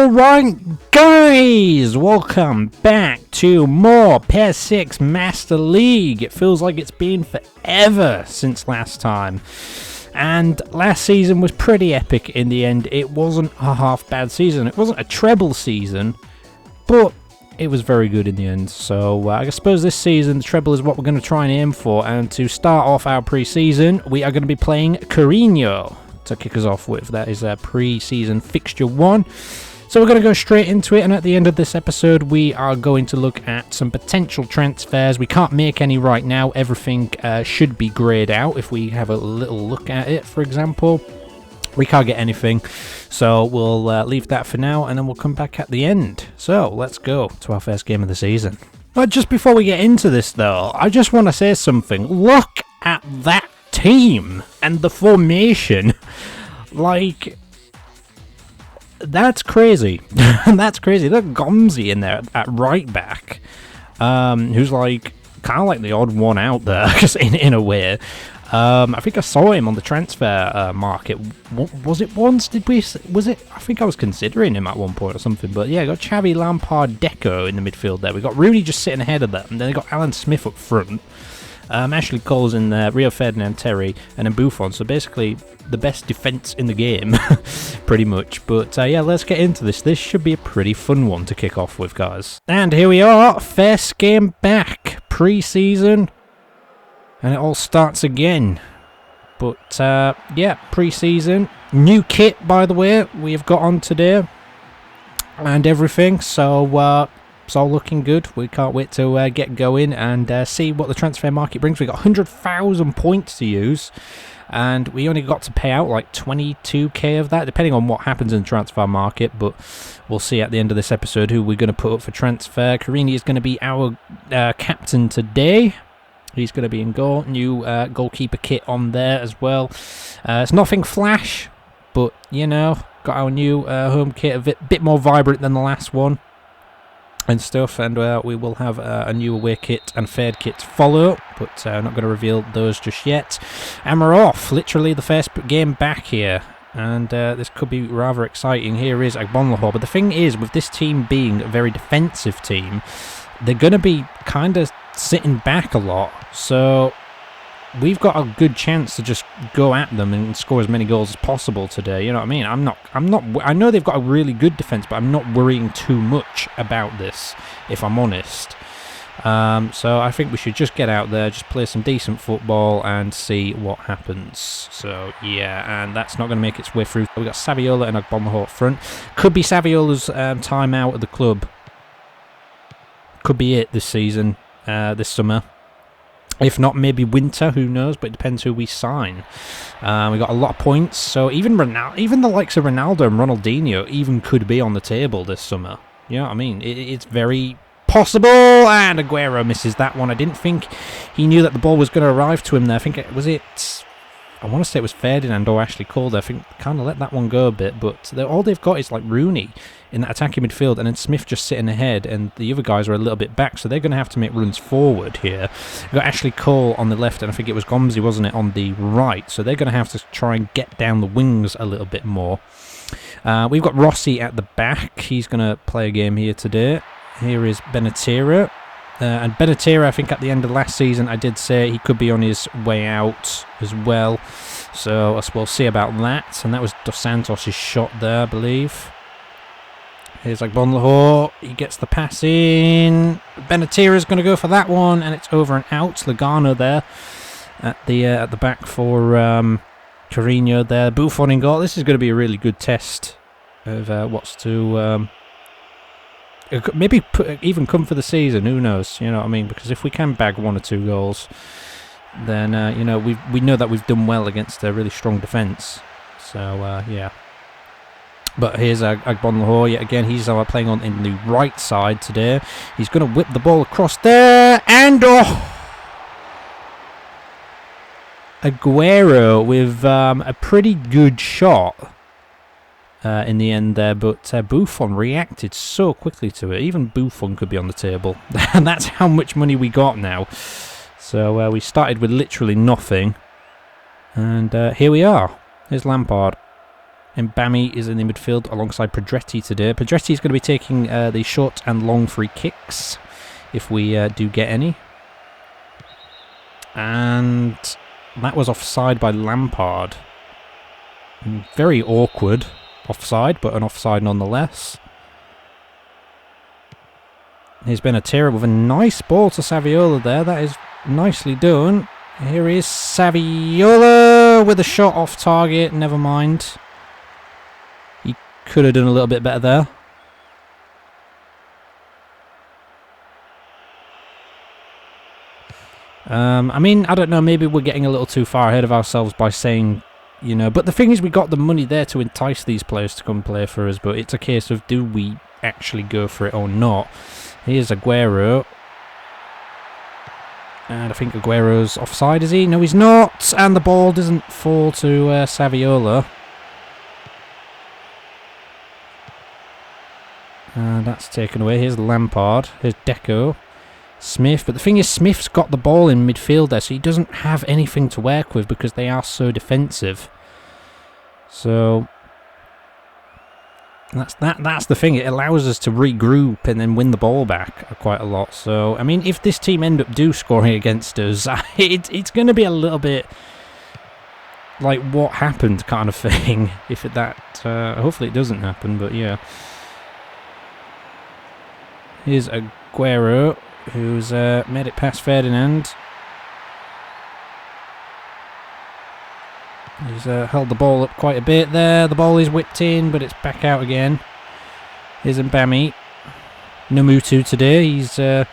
Alright guys, welcome back to more PES 6 Master League. It feels like it's been forever since last time. And last season was pretty epic in the end. It wasn't a half bad season. It wasn't a treble season, but it was very good in the end. So I suppose this season the treble is what we're going to try and aim for. And to start off our pre-season, we are going to be playing Corrinho to kick us off with. That is pre-season fixture 1. So we're going to go straight into it, and at the end of this episode we are going to look at some potential transfers. We can't make any right now. Everything should be greyed out. If we have a little look at it, for example, we can't get anything. So we'll leave that for now, and then we'll come back at the end. So let's go to our first game of the season. But just before we get into this though, I just want to say something. Look at that team and the formation. Like, that's crazy. That's crazy. Look, Gomzi in there at right back, who's like kind of like the odd one out there, because in a way. I think I saw him on the transfer market. Was it once? Was it? I think I was considering him at one point or something. But yeah, got Xavi, Lampard, Deco in the midfield there. We got Rooney just sitting ahead of them. And then they got Alan Smith up front. Ashley Cole's in there, Rio Ferdinand, Terry, and then Buffon. So basically the best defence in the game, pretty much. But yeah, let's get into this. This should be a pretty fun one to kick off with, guys. And here we are, first game back, pre-season, and it all starts again. But yeah, pre-season, new kit, by the way, we have got on today, and everything. So it's all looking good. We can't wait to get going and see what the transfer market brings. We got 100,000 points to use, and we only got to pay out like 22k of that, depending on what happens in the transfer market. But we'll see at the end of this episode who we're going to put up for transfer. Corrinho is going to be our captain today. He's going to be in goal. New goalkeeper kit on there as well. It's nothing flash, but you know, got our new home kit, a bit more vibrant than the last one and stuff, and we will have a new away kit and third kit to follow, but I'm not going to reveal those just yet. And we're off, literally the first game back here, and this could be rather exciting. Here is Agbonlahor, but the thing is, with this team being a very defensive team, they're going to be kind of sitting back a lot, so we've got a good chance to just go at them and score as many goals as possible today. You know what I mean? I know they've got a really good defense, but I'm not worrying too much about this, if I'm honest. So I think we should just get out there, just play some decent football and see what happens. So yeah, and that's not going to make its way through. We've got Saviola and Agbonlahor up front. Could be Saviola's time out at the club. Could be it this season, this summer. If not, maybe winter, who knows, but it depends who we sign. We got a lot of points, so even the likes of Ronaldo and Ronaldinho even could be on the table this summer. You know what I mean? It's very possible, and Aguero misses that one. I didn't think he knew that the ball was going to arrive to him there. I want to say it was Ferdinand or Ashley Cole there. I think kind of let that one go a bit, but all they've got is like Rooney in that attacking midfield, and then Smith just sitting ahead, and the other guys are a little bit back, so they're going to have to make runs forward here. We've got Ashley Cole on the left, and I think it was Gomzi, wasn't it, on the right, so they're going to have to try and get down the wings a little bit more. We've got Rossi at the back. He's going to play a game here today. Here is Benatira. And Benatira, I think at the end of last season, I did say he could be on his way out as well. So we'll see about that. And that was Dos Santos' shot there, I believe. Here's Agbonlahor. He gets the pass in. Benatira's going to go for that one, and it's over and out. Logano there at the back for Corrinho there. Buffon in goal. This is going to be a really good test of what's to... maybe even come for the season, who knows, you know what I mean, because if we can bag 1 or 2 goals, then you know, we know that we've done well against a really strong defence. So yeah, but here's Agbonlahor yet again. He's playing on in the right side today. He's going to whip the ball across there, and Aguero with a pretty good shot in the end there, but Buffon reacted so quickly to it. Even Buffon could be on the table, and that's how much money we got now. So we started with literally nothing, and here we are. Here's Lampard. And Bami is in the midfield alongside Pedretti today. Pedretti is going to be taking the short and long free kicks, if we do get any. And that was offside by Lampard. Very awkward offside, but an offside nonetheless. Here's Benatira with a nice ball to Saviola there. That is nicely done. Here is Saviola with a shot off target. Never mind. He could have done a little bit better there. I mean, I don't know. Maybe we're getting a little too far ahead of ourselves by saying, you know. But the thing is, we got the money there to entice these players to come play for us. But it's a case of, do we actually go for it or not? Here's Aguero. And I think Aguero's offside, is he? No, he's not. And the ball doesn't fall to Saviola. And that's taken away. Here's Lampard. Here's Deco. Smith. But the thing is, Smith's got the ball in midfield there, so he doesn't have anything to work with because they are so defensive. So that's the thing. It allows us to regroup and then win the ball back quite a lot. So, I mean, if this team end up scoring against us, it's going to be a little bit like what happened kind of thing. If hopefully it doesn't happen, but yeah. Here's Aguero, who's made it past Ferdinand. He's held the ball up quite a bit there. The ball is whipped in, but it's back out again. Here's Mbami. Namutu today. He's going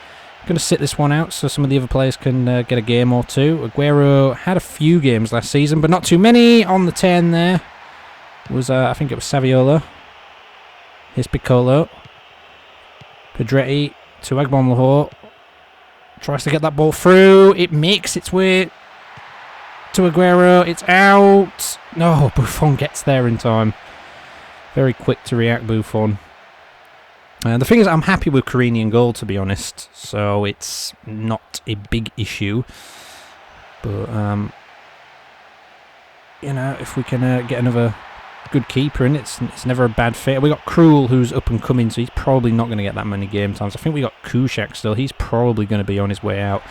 to sit this one out so some of the other players can get a game or two. Aguero had a few games last season, but not too many. On the 10 there was, I think it was Saviola. Here's Piccolo. Pedretti to Agbonlahor. Tries to get that ball through. It makes its way to Aguero. It's out. No, Buffon gets there in time. Very quick to react, Buffon. The thing is, I'm happy with Corrinho in goal, to be honest. So it's not a big issue. But, you know, if we can get another good keeper in, it's never a bad fit. We got Krul, who's up and coming, so he's probably not going to get that many game times. I think we got Kushak still. He's probably going to be on his way out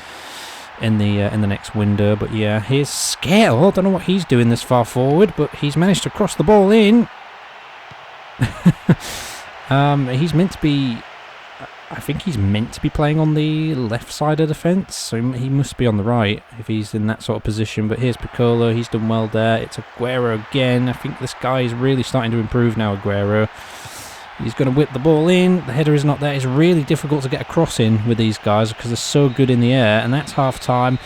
in the next window. But yeah, here's Scale. I don't know what he's doing this far forward, but he's managed to cross the ball in. He's meant to be, I think he's meant to be playing on the left side of the fence, so he must be on the right if he's in that sort of position. But here's Piccolo. He's done well there. It's Aguero again. I think this guy is really starting to improve now, Aguero. He's going to whip the ball in. The header is not there. It's really difficult to get a cross in with these guys because they're so good in the air. And that's half-time.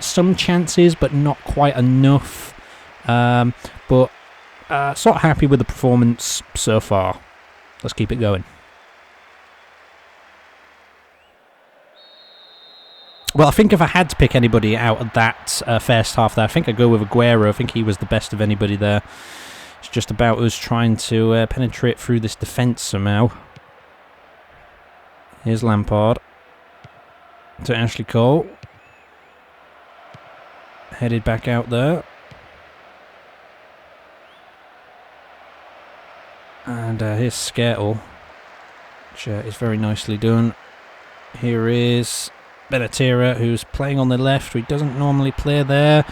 Some chances, but not quite enough. But sort of happy with the performance so far. Let's keep it going. Well, I think if I had to pick anybody out of that first half there, I think I'd go with Aguero. I think he was the best of anybody there. It's just about us trying to penetrate through this defence somehow. Here's Lampard to Ashley Cole. Headed back out there. And here's Skirtle, which is very nicely done. Here is Benatira, who's playing on the left. He doesn't normally play there.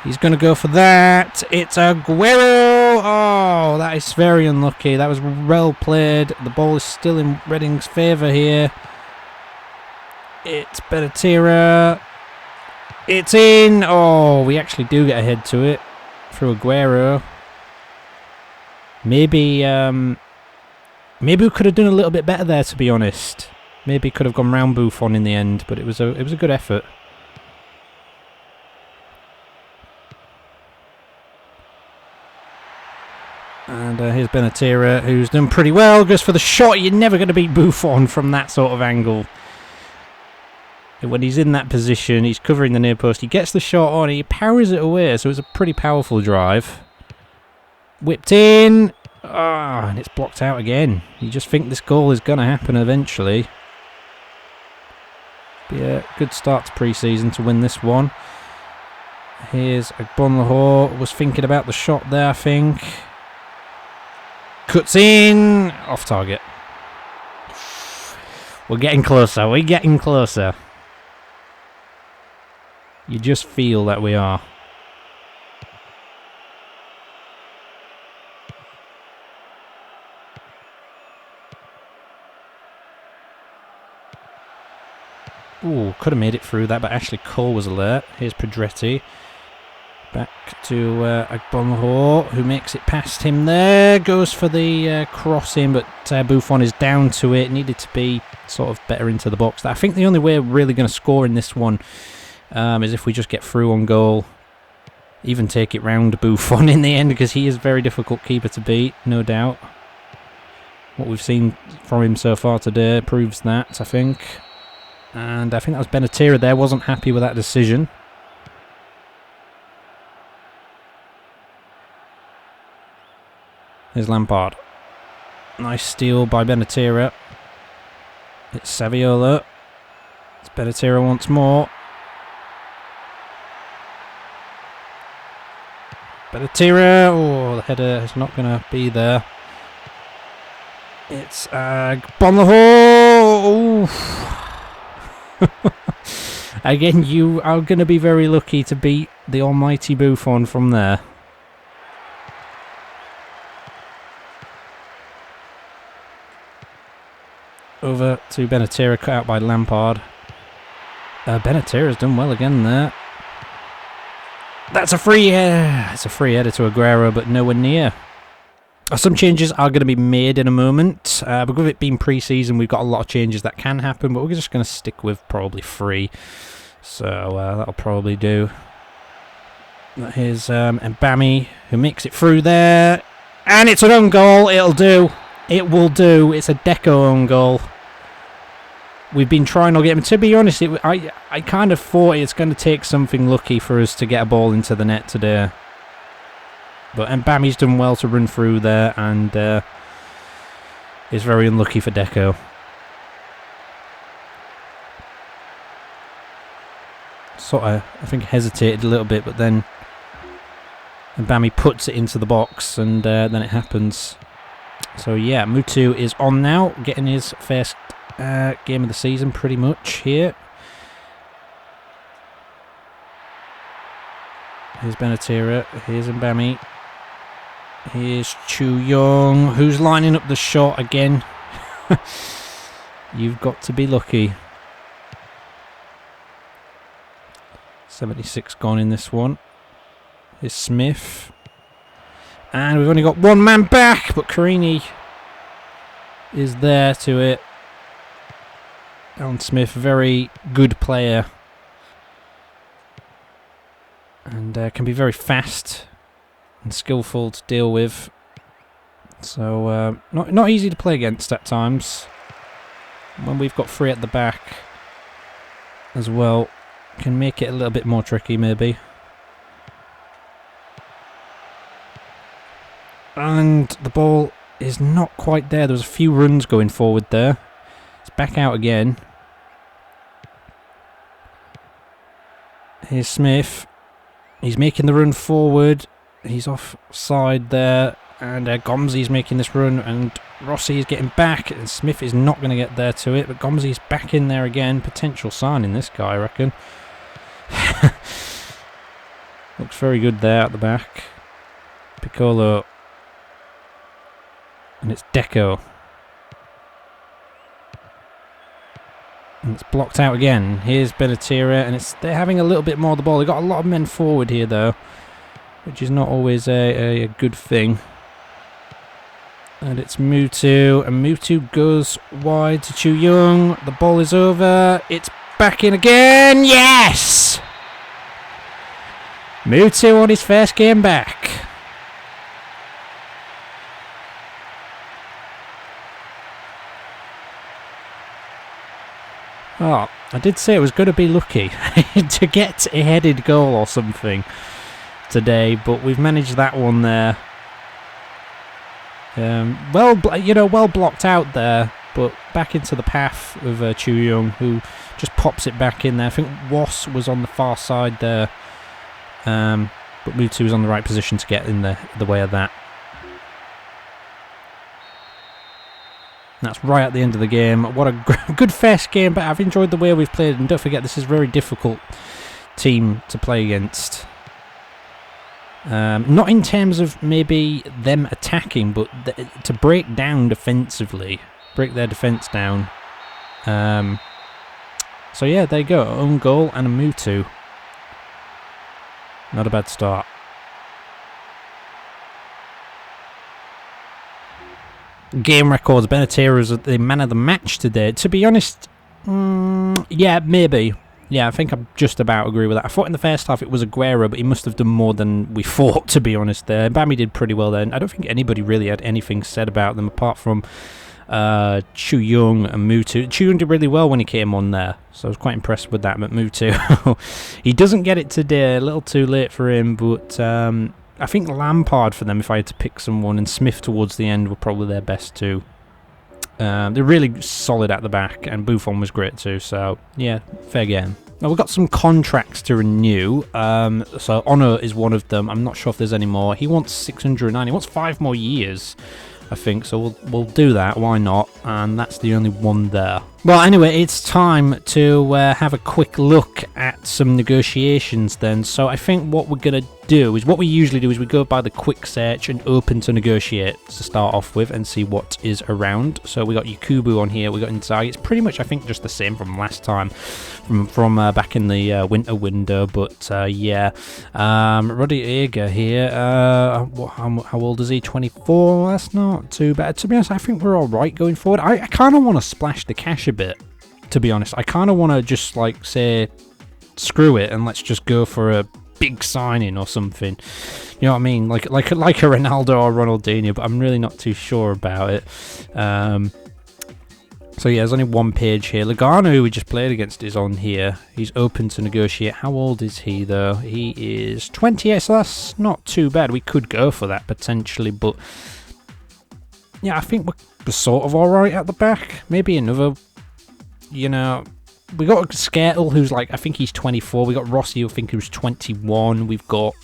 He's going to go for that. It's Aguero. Oh, that is very unlucky. That was well played. The ball is still in Reading's favour here. It's Benatira. It's in. Oh, we actually do get ahead to it through Aguero. Maybe we could have done a little bit better there, to be honest. Maybe could have gone round Buffon in the end, but it was a good effort. And here's Benatira, who's done pretty well. Goes for the shot. You're never going to beat Buffon from that sort of angle. And when he's in that position, he's covering the near post. He gets the shot on. He powers it away, so it's a pretty powerful drive. Whipped in. And it's blocked out again. You just think this goal is going to happen eventually. Be a good start to pre-season to win this one. Here's Agbonlahor. Was thinking about the shot there, I think. Cuts in. Off target. We're getting closer. We're getting closer. You just feel that we are. Ooh, could have made it through that, but Ashley Cole was alert. Here's Pedretti. Back to Agbonlahor, who makes it past him there. Goes for the crossing, but Buffon is down to it. Needed to be sort of better into the box. I think the only way we're really going to score in this one is if we just get through on goal. Even take it round Buffon in the end, because he is a very difficult keeper to beat, no doubt. What we've seen from him so far today proves that, I think. And I think that was Benatira there. Wasn't happy with that decision. Here's Lampard. Nice steal by Benatira. It's Saviola. It's Benatira once more. Benatira. Oh, the header is not going to be there. It's Bonlahor. Again, you are going to be very lucky to beat the almighty Buffon from there. Over to Benatira, cut out by Lampard. Benatira's done well again there. That's a free header. It's a free header to Aguero, but nowhere near. Some changes are going to be made in a moment. But with it being pre-season, we've got a lot of changes that can happen, but we're just going to stick with probably 3. So that'll probably do. Here's Mbami, who makes it through there. And it's an own goal. It'll do. It will do. It's a Deco own goal. We've been trying to get him. To be honest, I kind of thought it's going to take something lucky for us to get a ball into the net today. But Mbami's done well to run through there, and is very unlucky for Deco. Sort of, I think, hesitated a little bit, but then Mbami puts it into the box, and then it happens. So yeah, Mutu is on now, getting his first game of the season pretty much here. Here's Benatira, here's Mbami. Here's Chu Young, who's lining up the shot again. You've got to be lucky. 76 gone in this one. Here's Smith. And we've only got one man back, but Corrinho is there to it. Alan Smith, very good player. And can be very fast and skillful to deal with. So not easy to play against at times. When we've got 3 at the back as well, can make it a little bit more tricky maybe. And the ball is not quite there. There's a few runs going forward there. It's back out again. Here's Smith. He's making the run forward. He's offside there. And Gomzi's making this run. And Rossi is getting back. And Smith is not going to get there to it. But Gomzi's back in there again. Potential signing, this guy, I reckon. Looks very good there at the back. Piccolo. And it's Deco. And it's blocked out again. Here's Benatira, and they're having a little bit more of the ball. They've got a lot of men forward here, though, which is not always a good thing. And it's Mutu, and Mutu goes wide to Chu Young. The ball is over. It's back in again. Yes! Mutu on his first game back. Oh, I did say it was going to be lucky to get a headed goal or something today, but we've managed that one there. Well blocked out there, but back into the path of Chu Young, who just pops it back in there. I think Was was on the far side there, but Mutu was on the right position to get in the way of that. That's right at the end of the game. What a good first game, but I've enjoyed the way we've played. And don't forget, this is a very difficult team to play against. Not in terms of maybe them attacking, but to break down defensively. Break their defence down. So yeah, there you go. Own goal and a Mutu. Not a bad start. Game records. Benatira is the man of the match today. To be honest, yeah, maybe. Yeah, I think I just about agree with that. I thought in the first half it was Aguero, but he must have done more than we thought, to be honest there. Bammy did pretty well then. I don't think anybody really had anything said about them apart from Chu Young and Mutu. Chu Young did really well when he came on there, so I was quite impressed with that. But Mutu, he doesn't get it today. A little too late for him, but I think Lampard for them, if I had to pick someone, and Smith towards the end were probably their best two. They're really solid at the back, and Buffon was great too, so yeah, fair game. Now we've got some contracts to renew, so Ono is one of them. I'm not sure if there's any more. He wants 609, he wants 5 more years, I think, so we'll do that, why not, and that's the only one there. Well, anyway, it's time to have a quick look at some negotiations then. So I think what we're going to do is, what we usually do is we go by the quick search and open to negotiate to start off with and see what is around. So we got Yakubu on here, we got Inzaghi. It's pretty much, I think, just the same from last time, from back in the winter window, but yeah. Ruddy Eger here, how old is he? 24? That's not too bad. To be honest, I think we're alright going forward. I kind of want to splash the cash a bit, to be honest. I kind of want to just like say screw it and let's just go for a big signing or something, you know what I mean, like a Ronaldo or Ronaldinho, but I'm really not too sure about it. So yeah, there's only one page here. Lugano, who we just played against, is on here. He's open to negotiate. How old is he though? He is 28, so that's not too bad. We could go for that potentially, but yeah, I think we're sort of alright at the back. Maybe another, you know, we got Skertel, who's like, I think he's 24. We got Rossi, who I think who's 21. We've got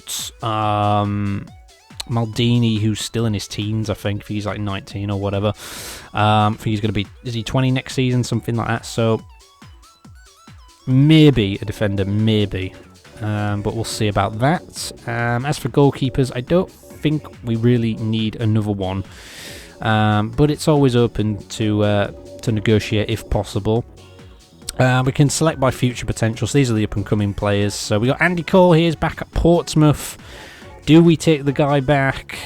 Maldini, who's still in his teens, I think. If he's like 19 or whatever. I think he's going to be, is he 20 next season? Something like that. So maybe a defender, maybe. But we'll see about that. As for goalkeepers, I don't think we really need another one. But it's always open to negotiate if possible. We can select by future potential, so these are the up-and-coming players. So we got Andy Cole here, he's back at Portsmouth. Do we take the guy back?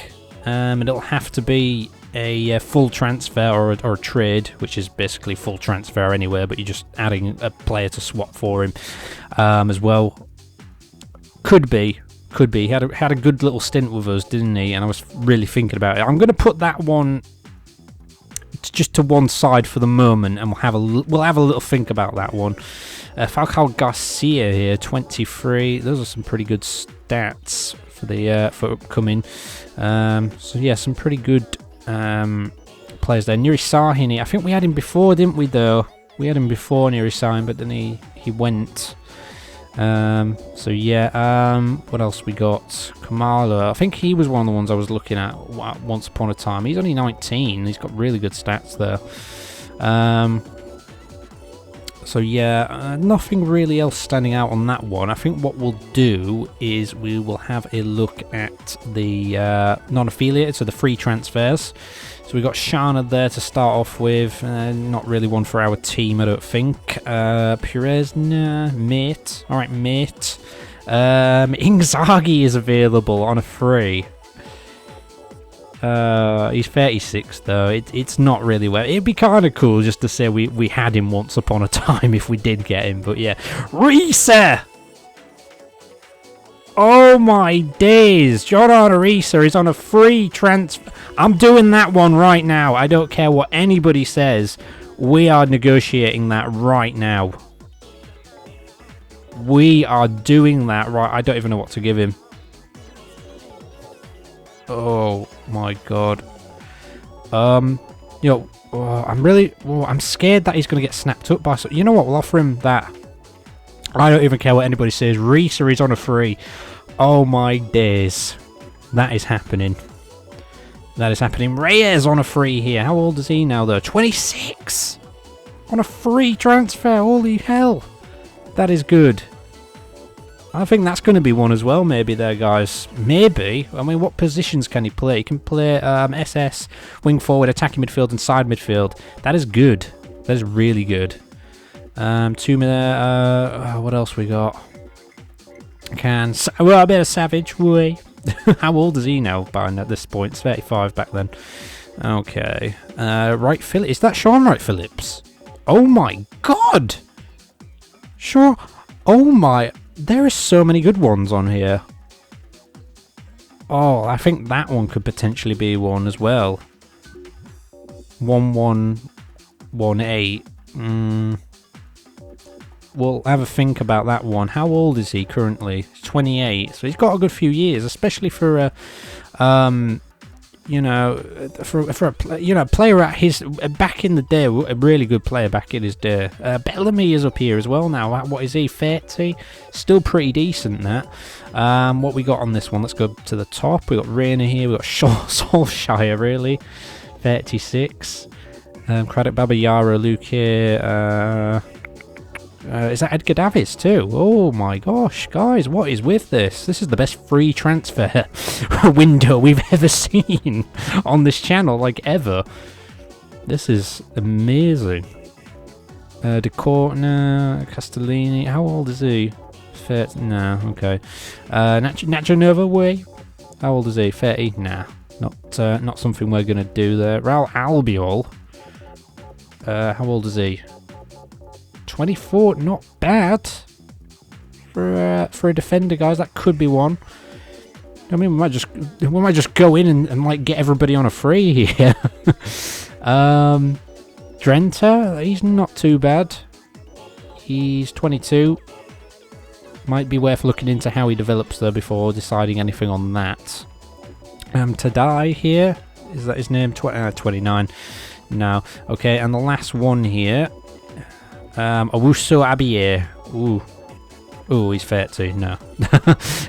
It'll have to be a full transfer or a trade, which is basically full transfer anyway, but you're just adding a player to swap for him as well. Could be. He had a good little stint with us, didn't he? And I was really thinking about it. I'm going to put that one just to one side for the moment, and we'll have a little think about that one. Falcao Garcia here, 23. Those are some pretty good stats for the for upcoming. So yeah, some pretty good players there. Nuri Sahin, I think we had him before, didn't we? Though we had him before, Nuri Sahin, but then he went. So yeah, what else we got? Kamala, I think he was one of the ones I was looking at once upon a time. He's only 19, he's got really good stats there. So yeah, nothing really else standing out on that one. I think what we'll do is we will have a look at the non-affiliated, so the free transfers. So we've got Shana there to start off with. Not really one for our team, I don't think. Perez, nah. Mate. Alright, mate. Inzaghi is available on a free. He's 36 though. It's not really well. It'd be kind of cool just to say we had him once upon a time if we did get him. But yeah. Risa! Oh my days! Jordan Risa is on a free transfer. I'm doing that one right now. I don't care what anybody says. We are negotiating that right now. We are doing that right. I don't even know what to give him. Oh my god. I'm scared that he's going to get snapped up by. You know what? We'll offer him that. I don't even care what anybody says. Risa is on a free. Oh my days. That is happening. That is happening. Reyes on a free here. How old is he now, though? 26! On a free transfer. Holy hell. That is good. I think that's going to be one as well, maybe, there, guys. Maybe. I mean, what positions can he play? He can play SS, wing forward, attacking midfield, and side midfield. That is good. That is really good. 2 minutes. What else we got? Well, a bit of Savage. Way. How old is he now by at this point? It's 35 back then. Okay. Wright Phillips. Is that Sean Wright Phillips? Oh my god! Sure. Oh my. There are so many good ones on here. Oh, I think that one could potentially be one as well. 1118. We'll have a think about that one. How old is he currently? He's 28, so he's got a good few years, especially for a, you know, for a player at his back in the day, a really good player back in his day. Bellamy is up here as well now. What is he? 30? Still pretty decent. That. What we got on this one? Let's go to the top. We got Rayner here. We got Solskjaer really. 36. Credit Baba Yara, Luke here. Is that Edgar Davids too? Oh my gosh, guys, what is with this? This is the best free transfer window we've ever seen on this channel, like ever. This is amazing. Decorna, Castellini, how old is he? No, okay. Nacho Nova way? How old is he? 30? Nah, not something we're gonna do there. Raul Albiol. How old is he? 24, not bad for a defender, guys. That could be one. I mean, we might just go in and like get everybody on a free here. Drenta, he's not too bad. He's 22. Might be worth looking into how he develops though before deciding anything on that. Tadai here, is that his name? 29. No. Okay, and the last one here. Owusu Abiye. Ooh, he's 30. No.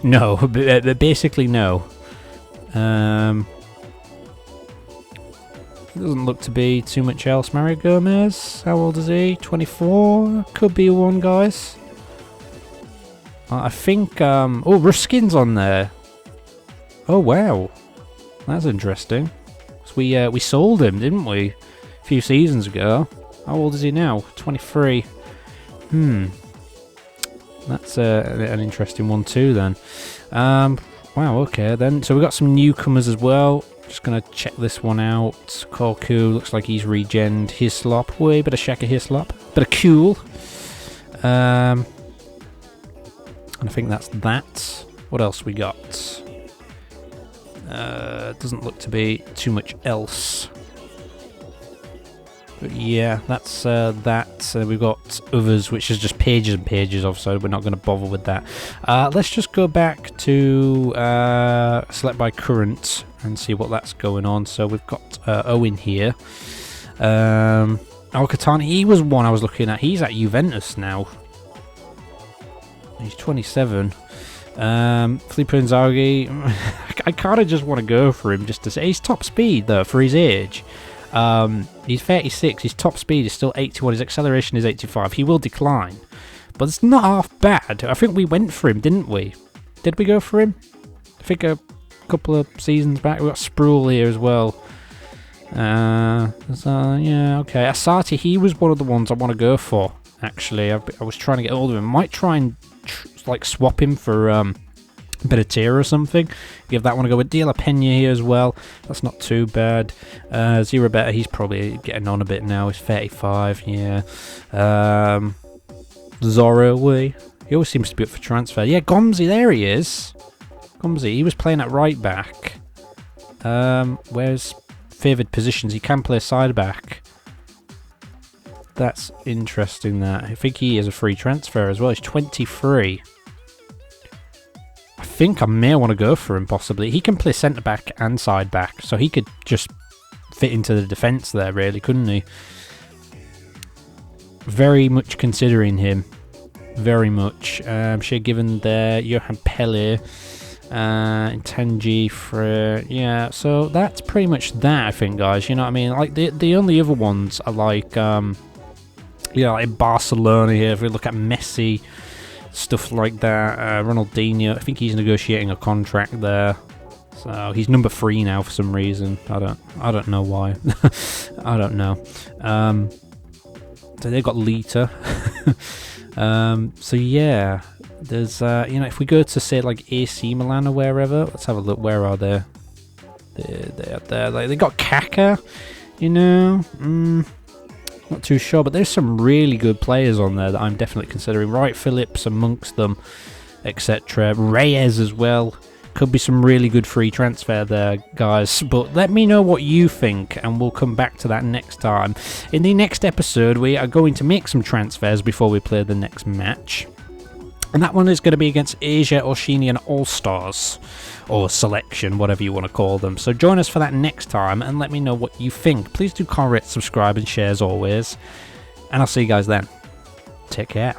No, basically no. Doesn't look to be too much else. Mario Gomez, how old is he? 24? Could be one, guys. I think, oh, Ruskin's on there. Oh, wow. That's interesting. So we sold him, didn't we? A few seasons ago. How old is he now? 23. That's an interesting one too then. Wow, okay then. So we've got some newcomers as well. Just going to check this one out. Korku, looks like he's regened Hislop. Way, bit of Shaka Hislop. Bit of cool. And I think that's that. What else we got? Doesn't look to be too much else. But yeah, that's that. We've got others, which is just pages and pages of, so we're not going to bother with that. Let's just go back to select by current and see what that's going on. So we've got Owen here. Alcatani, he was one I was looking at. He's at Juventus now. He's 27. Filippo Inzaghi, I kind of just want to go for him just to say he's top speed though for his age. He's 36, his top speed is still 81, his acceleration is 85. He will decline, but it's not half bad. I think we went for him, didn't we? Did we go for him? I think a couple of seasons back. We got Sproul here as well. Yeah, okay. Asati, he was one of the ones I want to go for, actually. I was trying to get hold of him. Might try and like swap him for a bit of tier or something. Give that one a go with De La Pena here as well. That's not too bad. Zero Better, he's probably getting on a bit now. He's 35, yeah. Zorro, he always seems to be up for transfer. Yeah, Gomzi, there he is. Gomzi, he was playing at right back. Where's favoured positions? He can play side back. That's interesting, that. I think he is a free transfer as well. He's 23. I think I may want to go for him, possibly. He can play centre-back and side-back, so he could just fit into the defence there, really, couldn't he? Very much considering him. Very much. Shea Given there. Johan Pelle. in 10G for yeah. So that's pretty much that, I think, guys. You know what I mean? Like the only other ones are like like Barcelona here. If we look at Messi, stuff like that. Ronaldinho, I think he's negotiating a contract there. So he's number 3 now for some reason. I don't know why. I don't know. So they've got Lita. So yeah, there's if we go to say like AC Milan or wherever, let's have a look. Where are they? They're up there. Like they got Kaka. Not too sure, but there's some really good players on there that I'm definitely considering. Wright Phillips amongst them, etc. Reyes as well. Could be some really good free transfer there, guys. But let me know what you think, and we'll come back to that next time. In the next episode, we are going to make some transfers before we play the next match. And that one is going to be against Asia Oceanian All-Stars, or Selection, whatever you want to call them. So join us for that next time, and let me know what you think. Please do comment, subscribe, and share as always. And I'll see you guys then. Take care.